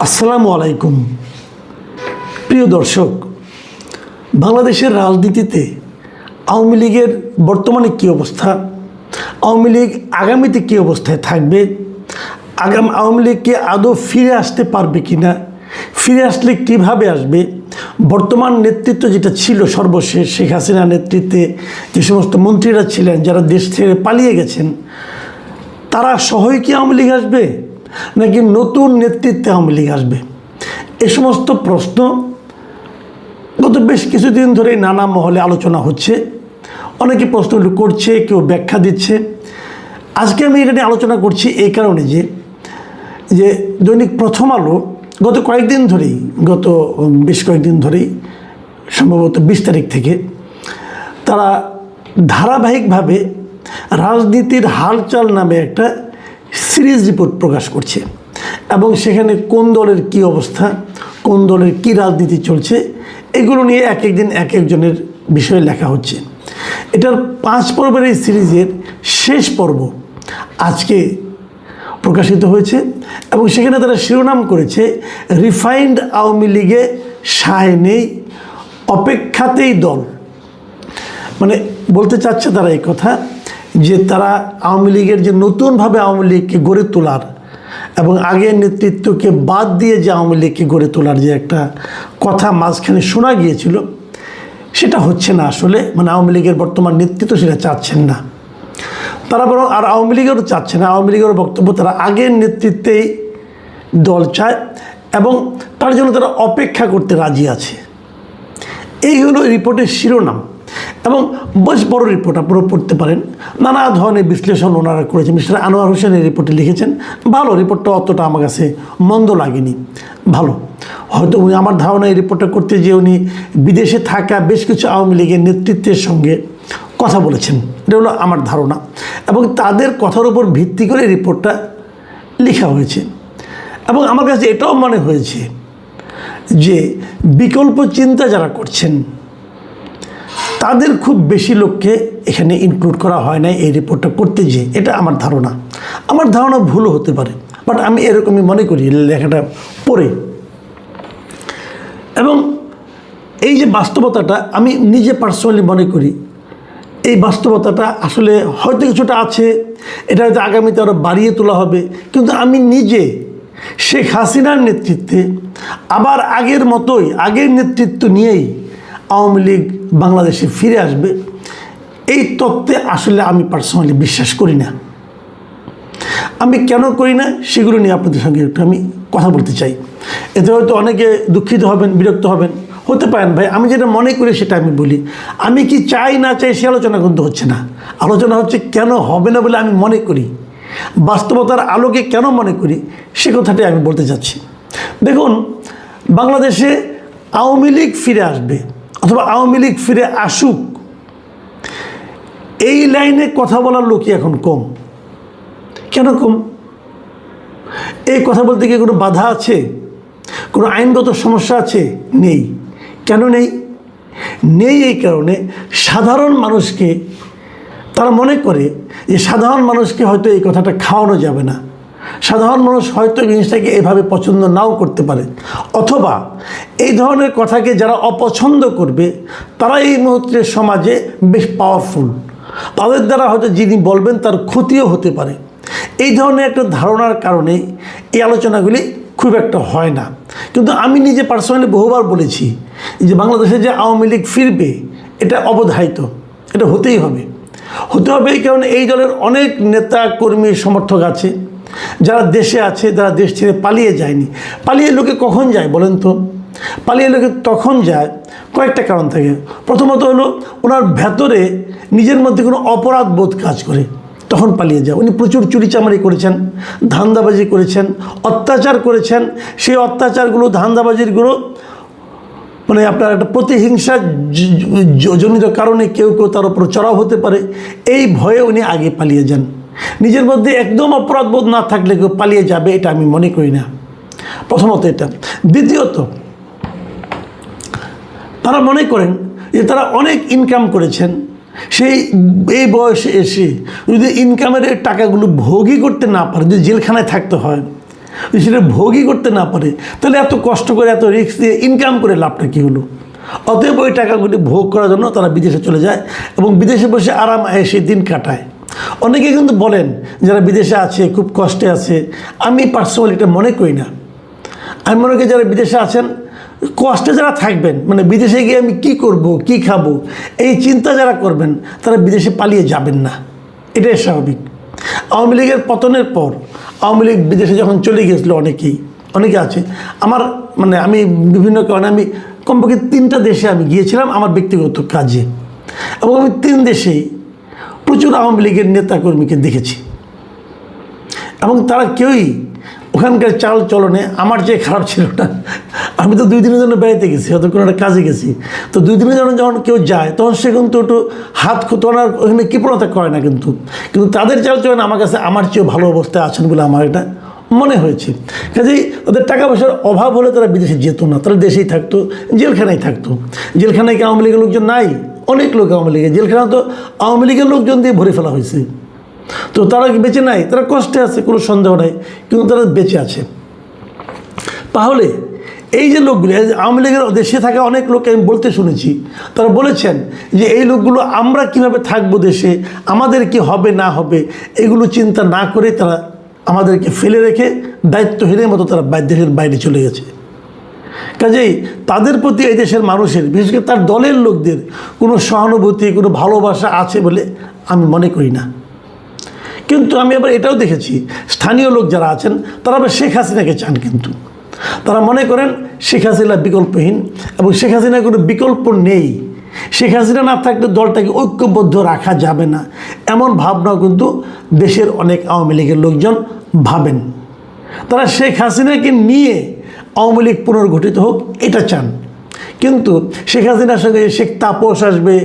আসসালামু আলাইকুম। প্রিয় দর্শক, বাংলাদেশের রাজনীতিতে আওয়ামী লীগের বর্তমানে কী অবস্থা, আওয়ামী লীগ আগামীতে কী অবস্থায় থাকবে, আওয়ামী লীগকে আদৌ ফিরে আসতে পারবে কি না, ফিরে আসলে কীভাবে আসবে, বর্তমান নেতৃত্ব যেটা ছিল সর্বশেষ শেখ হাসিনার নেতৃত্বে যে সমস্ত মন্ত্রীরা ছিলেন যারা দেশ ছেড়ে পালিয়ে গেছেন, তারা সহই কি আওয়ামী লীগ আসবে নাকি নতুন নেতৃত্বে আওয়ামী লীগ আসবে, এ সমস্ত প্রশ্ন গত বেশ কিছুদিন ধরেই নানা মহলে আলোচনা হচ্ছে। অনেকে প্রশ্নগুলো করছে, কেউ ব্যাখ্যা দিচ্ছে। আজকে আমি এটা নিয়ে আলোচনা করছি এই কারণে যে দৈনিক প্রথম আলো গত বেশ কয়েকদিন ধরেই সম্ভবত 20 তারিখ থেকে তারা ধারাবাহিকভাবে রাজনীতির হালচাল নামে একটা সিরিজ রিপোর্ট প্রকাশ করছে এবং সেখানে কোন দলের কী অবস্থা, কোন দলের কী রাজনীতি চলছে, এগুলো নিয়ে এক একদিন এক একজনের বিষয়ে লেখা হচ্ছে। এটার 5 পর্বের এই সিরিজের শেষ পর্ব আজকে প্রকাশিত হয়েছে এবং সেখানে তারা শিরোনাম করেছে রিফাইন্ড আওয়ামী লীগে সায় নেই, অপেক্ষাতেই দল। মানে বলতে চাচ্ছে তারা এই কথা যে তারা আওয়ামী লীগের যে নতুনভাবে আওয়ামী লীগকে গড়ে তোলার এবং আগের নেতৃত্বকে বাদ দিয়ে যে আওয়ামী লীগকে গড়ে তোলার যে একটা কথা মাঝখানে শোনা গিয়েছিল, সেটা হচ্ছে না আসলে। মানে আওয়ামী লীগের বর্তমান নেতৃত্ব সেটা চাচ্ছেন না, তারা বরং আর আওয়ামী লীগেরও চাচ্ছে না। আওয়ামী লীগের বক্তব্য তারা আগের নেতৃত্বেই দল চায় এবং তার জন্য তারা অপেক্ষা করতে রাজি আছে। এই হলো রিপোর্টের শিরোনাম এবং বেশ বড় রিপোর্ট, আপনারা পড়তে পারেন। নানা ধরনের বিশ্লেষণ ওনারা করেছেন। মিস্টার আনোয়ার হোসেন এই রিপোর্টে লিখেছেন। ভালো, রিপোর্টটা অতটা আমার কাছে মন্দ লাগেনি, ভালো। হয়তো উনি, আমার ধারণা, এই রিপোর্টটা করতে যে উনি বিদেশে থাকা বেশ কিছু আওয়ামী লীগের নেতৃত্বের সঙ্গে কথা বলেছেন, এটা হলো আমার ধারণা এবং তাদের কথার উপর ভিত্তি করে রিপোর্টটা লেখা হয়েছে। এবং আমার কাছে এটাও মনে হয়েছে যে বিকল্প চিন্তা যারা করছেন তাদের খুব বেশি লোককে এখানে ইনক্লুড করা হয় না এই রিপোর্টটা করতে যেয়ে। এটা আমার ধারণা। আমার ধারণা ভুলও হতে পারে, বাট আমি এরকমই মনে করি লেখাটা পড়ে। এবং এই যে বাস্তবতাটা, আমি নিজে পার্সোনালি মনে করি এই বাস্তবতাটা আসলে হয়তো কিছুটা আছে, এটা হয়তো আগামীতে আরও বাড়িয়ে তোলা হবে। কিন্তু আমি নিজে শেখ হাসিনার নেতৃত্বে আবার আগের মতোই, আগের নেতৃত্ব নিয়েই আওয়ামী লীগ বাংলাদেশে ফিরে আসবে, এই তত্ত্বে আসলে আমি পার্সোনালি বিশ্বাস করি না। আমি কেন করি না সেগুলো নিয়ে আপনাদের সঙ্গে একটু আমি কথা বলতে চাই। এতে হয়তো অনেকে দুঃখিত হবেন, বিরক্ত হবেন, হতে পারেন। ভাই, আমি যেটা মনে করি সেটা আমি বলি। আমি কি চাই না চাই সে আলোচনা কিন্তু হচ্ছে না। আলোচনা হচ্ছে কেন হবে না বলে আমি মনে করি, বাস্তবতার আলোকে কেন মনে করি সে কথাটাই আমি বলতে চাচ্ছি। দেখুন, বাংলাদেশে আওয়ামী লীগ ফিরে আসবে অথবা আওয়ামী লীগ ফিরে আসুক, এই লাইনে কথা বলার লোকই এখন কম। কেন কম? এই কথা বলতে গিয়ে কোনো বাধা আছে, কোনো আইনগত সমস্যা আছে? নেই। কেন নেই? নেই এই কারণে সাধারণ মানুষকে, তারা মনে করে যে সাধারণ মানুষকে হয়তো এই কথাটা খাওয়ানো যাবে না, সাধারণ মানুষ হয়তো জিনিসটাকে এভাবে পছন্দ নাও করতে পারে, অথবা এই ধরনের কথাকে যারা অপছন্দ করবে তারা এই মুহূর্তে সমাজে বেশ পাওয়ারফুল, তাদের দ্বারা হয়তো যিনি বলবেন তার ক্ষতিও হতে পারে। এই ধরনের একটা ধারণার কারণে এই আলোচনাগুলি খুব একটা হয় না। কিন্তু আমি নিজে পার্সোনালি বহুবার বলেছি যে বাংলাদেশে যে আওয়ামী লীগ ফিরবে এটা অবধারিত, এটা হতেই হবে। এই কারণে এই দলের অনেক নেতা কর্মী সমর্থক আছে যারা দেশে আছে, যারা দেশ ছেড়ে পালিয়ে যায়নি। পালিয়ে লোকে কখন যায় বলেন তো? পালিয়ে লোকে তখন যায় কয়েকটা কারণ থাকে। প্রথমত হলো ওনার ভেতরে নিজের মধ্যে কোনো অপরাধ বোধ কাজ করে, তখন পালিয়ে যায়। উনি প্রচুর চুরিচামারি করেছেন, ধান্দাবাজি করেছেন, অত্যাচার করেছেন। সেই অত্যাচারগুলো, ধান্দাবাজিরগুলো মানে আপনার একটা প্রতিহিংসা জনিত কারণে কেউ তার উপর চড়াও হতে পারে, এই ভয়ে উনি আগে পালিয়ে যান। নিজের মধ্যে একদম অপরাধবোধ না থাকলে কেউ পালিয়ে যাবে এটা আমি মনে করি না। প্রথমত এটা। দ্বিতীয়ত, তারা মনে করেন যে তারা অনেক ইনকাম করেছেন, এই বয়সে এসে যদি ইনকামের টাকাগুলো ভোগই করতে না পারে, যদি জেলখানায় থাকতে হয়, যদি সেটা ভোগই করতে না পারে, তাহলে এত কষ্ট করে এত রিস্ক দিয়ে ইনকাম করে লাভটা কী হলো? অতএব ওই টাকাগুলি ভোগ করার জন্য তারা বিদেশে চলে যায় এবং বিদেশে বসে আরাম এসে দিন কাটায়। অনেকে কিন্তু বলেন যারা বিদেশে আছে খুব কষ্টে আছে, আমি পার্সোনালি এটা মনে করি না। আমি মনে করি যারা বিদেশে আছেন কষ্টে যারা থাকবেন, মানে বিদেশে গিয়ে আমি কি করব, কি খাবো, এই চিন্তা যারা করবেন তারা বিদেশে পালিয়ে যাবেন না, এটাই স্বাভাবিক। আওয়ামী লীগের পতনের পর আওয়ামী লীগ বিদেশে যখন চলে গিয়েছিল অনেকে আছে আমার, মানে আমি বিভিন্ন কারণে আমি কমপক্ষে 3টা দেশে আমি গিয়েছিলাম আমার ব্যক্তিগত কাজে, এবং আমি 3 দেশেই প্রচুর আওয়ামী লীগের নেতাকর্মীকে দেখেছি এবং তারা কেউই ওখানকার চাল চলনে আমার চেয়ে খারাপ ছিল না। আমি তো 2 দিনের জন্য বেড়াইতে গেছি, হয়তো কোনো একটা কাজে গেছি, তো 2 দিনের জন্য যখন কেউ যায় তখন সে কিন্তু একটু হাত তোলার ওখানে কৃপণতা করে না, কিন্তু তাদের চাল চলন আমার কাছে আমার চেয়েও ভালো অবস্থায় আছেন বলে আমার এটা মনে হয়েছে। কাজেই তাদের টাকা পয়সার অভাব হলে তারা বিদেশে যেত না, তারা দেশেই থাকতো, জেলখানায় থাকতো। জেলখানায় কি আওয়ামী লীগের লোকজন নাই? অনেক লোক আওয়ামী লীগের জেলখানা তো আওয়ামী লীগের লোকজন দিয়ে ভরে ফেলা হয়েছে। তো তারা কি বেঁচে নাই? তারা কষ্টে আছে, কোনো সন্দেহ নাই, কিন্তু তারা বেঁচে আছে। তাহলে এই যে লোকগুলি আওয়ামী লীগের দেশে থাকা অনেক লোককে আমি বলতে শুনেছি, তারা বলেছেন যে এই লোকগুলো আমরা কিভাবে থাকবো দেশে, আমাদের কি হবে না হবে এগুলো চিন্তা না করে তারা আমাদেরকে ফেলে রেখে দায়িত্বহীনের মতো তারা দেশের বাইরে চলে গেছে। কাজেই তাদের প্রতি এই দেশের মানুষের, বিশেষ করে তার দলের লোকদের কোনো সহানুভূতি, কোনো ভালোবাসা আছে বলে আমি মনে করি না। কিন্তু আমি আবার এটাও দেখেছি স্থানীয় লোক যারা আছেন তারা আবার শেখ হাসিনাকে চান, কিন্তু তারা মনে করেন শেখ হাসিনা বিকল্পহীন এবং শেখ হাসিনার কোনো বিকল্প নেই, শেখ হাসিনা না থাকলে দলটাকে ঐক্যবদ্ধ রাখা যাবে না, এমন ভাবনাও কিন্তু দেশের অনেক আওয়ামী লীগের লোকজন ভাবেন। তারা শেখ হাসিনাকে নিয়ে আওয়ামী লীগ পুনর্গঠিত হোক এটা চান, কিন্তু শেখ হাসিনার সঙ্গে শেখ তাপস আসবে,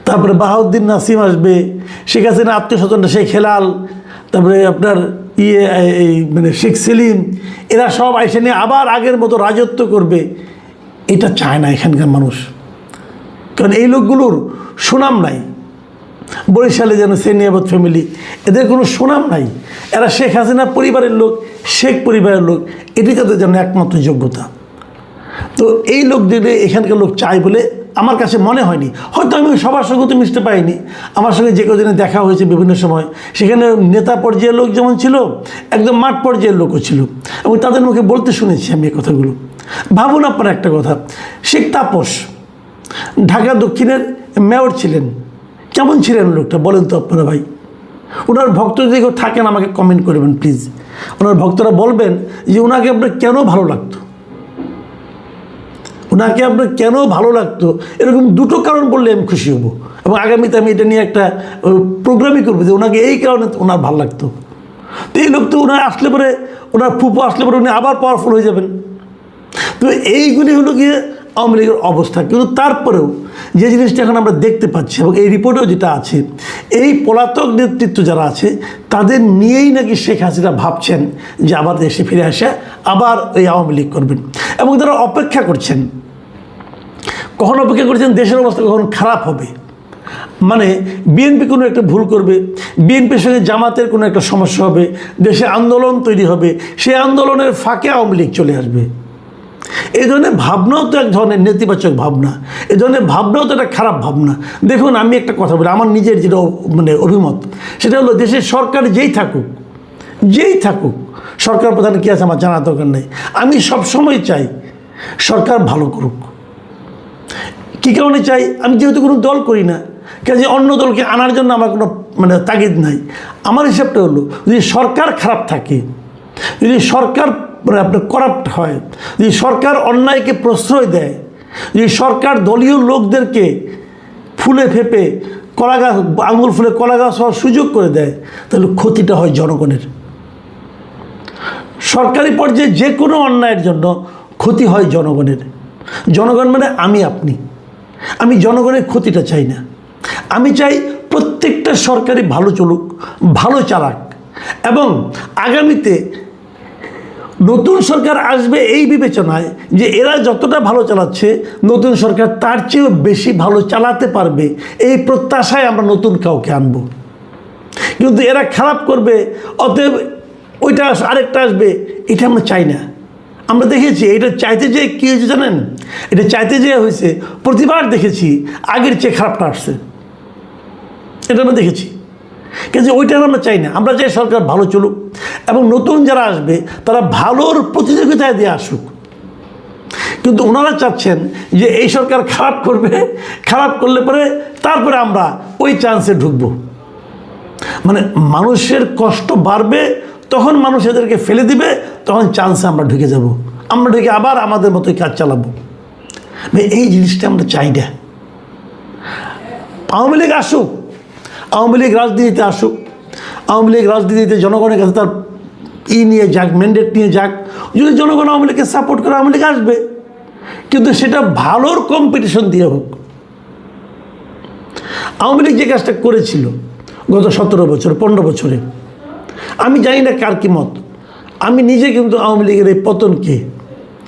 তারপরে বাহাউদ্দিন নাসিম আসবে, শেখ হাসিনা আত্মীয় স্বজনরা শেখ হেলাল, তারপরে আপনার মানে শেখ সেলিম, এরা সব আইসে নিয়ে আবার আগের মতো রাজত্ব করবে, এটা চায় না এখানকার মানুষ। কারণ এই লোকগুলোর সুনাম নাই। বরিশালে যেন সেনিয়াবত ফ্যামিলি, এদের কোনো সুনাম নাই, এরা শেখ হাসিনা পরিবারের লোক, শেখ পরিবারের লোক, এটি তাদের জন্য একমাত্র যোগ্যতা। তো এই লোক যদি এখানকার লোক চায় বলে আমার কাছে মনে হয়নি। হয়তো আমি সবার সঙ্গে তো মিশতে পারিনি, আমার সঙ্গে যে কদিনে দেখা হয়েছে বিভিন্ন সময়, সেখানে নেতা পর্যায়ের লোক যেমন ছিল, একদম মাঠ পর্যায়ের লোকও ছিল, এবং তাদের মুখে বলতে শুনেছি আমি এই কথাগুলো। ভাবুন আপনার একটা কথা, শেখ তাপস ঢাকা দক্ষিণের মেয়র ছিলেন, কেমন ছিলেন লোকটা বলেন তো আপনারা ভাই? ওনার ভক্ত যদি কেউ থাকেন আমাকে কমেন্ট করবেন প্লিজ। ওনার ভক্তরা বলবেন যে ওনাকে আপনার কেন ভালো লাগতো, ওনাকে আপনার কেন ভালো লাগতো, এরকম 2টো কারণ বললে আমি খুশি হব, এবং আগামীতে আমি এটা নিয়ে একটা প্রোগ্রামই করবো যে ওনাকে এই কারণে ওনার ভালো লাগতো। তো এই লোক তো ওনার আসলে পরে, ওনার ফুপো আসলে পরে উনি আবার পাওয়ারফুল হয়ে যাবেন। তো এইগুলি হলো গিয়ে আওয়ামী লীগের অবস্থা। কিন্তু তারপরেও যে জিনিসটা এখন আমরা দেখতে পাচ্ছি এবং এই রিপোর্টেও যেটা আছে, এই পলাতক নেতৃত্ব যারা আছে তাদের নিয়েই নাকি শেখ হাসিনা ভাবছেন যে আবার দেশে ফিরে আসে আবার এই আওয়ামী লীগ করবেন, এবং তারা অপেক্ষা করছেন। কখন অপেক্ষা করছেন? দেশের অবস্থা কখন খারাপ হবে, মানে বিএনপি কোনো একটা ভুল করবে, বিএনপির সঙ্গে জামাতের কোনো একটা সমস্যা হবে, দেশে আন্দোলন তৈরি হবে, সেই আন্দোলনের ফাঁকে আওয়ামী লীগ চলে আসবে। এই ধরনের ভাবনাও তো এক ধরনের নেতিবাচক ভাবনা, এই ধরনের ভাবনাও তো একটা খারাপ ভাবনা। দেখুন আমি একটা কথা বলি, আমার নিজের যেটা মানে অভিমত, সেটা হলো দেশের সরকার যেই থাকুক, সরকার প্রধান কী আছে আমার জানার দরকার নেই, আমি সবসময় চাই সরকার ভালো করুক। কী কারণে চাই? আমি যেহেতু কোনো দল করি না, কাজে অন্য দলকে আনার জন্য আমার কোনো মানে তাগিদ নাই। আমার হিসাবটা হলো যদি সরকার খারাপ থাকে, যদি সরকার মানে আপনার করাপ্ট হয়, যদি সরকার অন্যায়কে প্রশ্রয় দেয়, যদি সরকার দলীয় লোকদেরকে ফুলে ফেপে কলা গাছ, আঙুল ফুলে কলা গাছ হওয়ার সুযোগ করে দেয়, তাহলে ক্ষতিটা হয় জনগণের। সরকারি পর্যায়ে যে কোনো অন্যায়ের জন্য ক্ষতি হয় জনগণের। জনগণ মানে আমি জনগণের ক্ষতিটা চাই না। আমি চাই প্রত্যেকটা সরকারি ভালো চলুক, ভালো চালাক, এবং আগামীতে নতুন সরকার আসবে এই বিবেচনায় যে এরা যতটা ভালো চালাচ্ছে নতুন সরকার তার চেয়েও বেশি ভালো চালাতে পারবে, এই প্রত্যাশায় আমরা নতুন কাউকে আনব। কিন্তু এরা খারাপ করবে, অতএব ওইটা আরেকটা আসবে, এটা আমরা চাই না। আমরা দেখেছি এটা চাইতে যে কী হয়েছে জানেন, এটা চাইতে যে হয়েছে প্রতিবার দেখেছি আগের চেয়ে খারাপটা আসছে, এটা আমরা দেখেছি। কিন্তু ওইটা আমরা চাই না, আমরা চাই সরকার ভালো চলুক এবং নতুন যারা আসবে তারা ভালোর প্রতিযোগিতায় দিয়ে আসুক। কিন্তু ওনারা চাচ্ছেন যে এই সরকার খারাপ করবে, খারাপ করলে পরে তারপরে আমরা ওই চান্সে ঢুকবো। মানে মানুষের কষ্ট বাড়বে, তখন মানুষ এদেরকে ফেলে দিবে, তখন চান্সে আমরা ঢুকে যাব, আমরা ঢুকে আবার আমাদের মতোই কাজ চালাবো। এই জিনিসটা আমরা চাই না। আওয়ামী লীগ আসুক, আওয়ামী লীগ রাজনীতিতে আসুক, আওয়ামী লীগ রাজনীতিতে জনগণের কাছে তার নিয়ে যাক, ম্যান্ডেট নিয়ে যাক। যদি জনগণ আওয়ামী লীগকে সাপোর্ট করে আওয়ামী লীগ আসবে, কিন্তু সেটা ভালোর কম্পিটিশন দিয়ে হোক। আওয়ামী লীগ যে কাজটা করেছিল গত 17 বছর 15 বছরে, আমি জানি না কার কি মত, আমি নিজে কিন্তু আওয়ামী লীগের এই পতনকে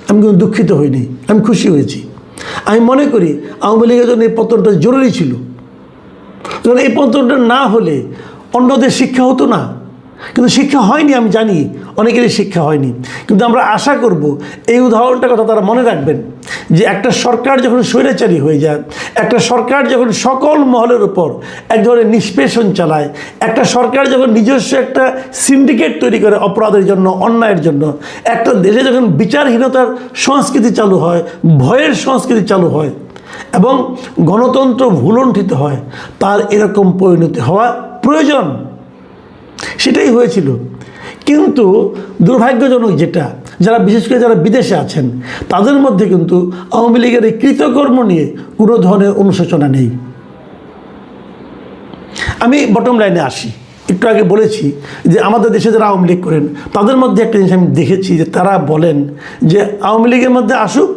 আমি কিন্তু দুঃখিত হইনি, আমি খুশি হয়েছি। আমি মনে করি আওয়ামী লীগের জন্য এই পতনটা জরুরি ছিল। তখন এই পতনটা না হলে অন্যদের শিক্ষা হতো না, কিন্তু শিক্ষা হয়নি, আমি জানি অনেকেরই শিক্ষা হয়নি। কিন্তু আমরা আশা করব এই উদাহরণটার কথা তারা মনে রাখবেন, যে একটা সরকার যখন স্বৈরাচারী হয়ে যায়, একটা সরকার যখন সকল মহলের উপর এক ধরনের নিষ্পেষণ চালায়, একটা সরকার যখন নিজস্ব একটা সিন্ডিকেট তৈরি করে অপরাধের জন্য, অন্যায়ের জন্য, একটা দেশে যখন বিচারহীনতার সংস্কৃতি চালু হয়, ভয়ের সংস্কৃতি চালু হয় এবং গণতন্ত্র ভুলণ্ঠিত হয়, তার এরকম পরিণতি হওয়া প্রয়োজন। সেটাই হয়েছিল। কিন্তু দুর্ভাগ্যজনক যেটা, যারা বিশেষ করে যারা বিদেশে আছেন তাদের মধ্যে কিন্তু আওয়ামী লীগের এই কৃতকর্ম নিয়ে কোনো ধরনের অনুশোচনা নেই। আমি বটম লাইনে আসি। একটু আগে বলেছি যে আমাদের দেশে যারা আওয়ামী লীগ করেন তাদের মধ্যে একটা জিনিস আমি দেখেছি, যে তারা বলেন যে আওয়ামী লীগের মধ্যে আসুক,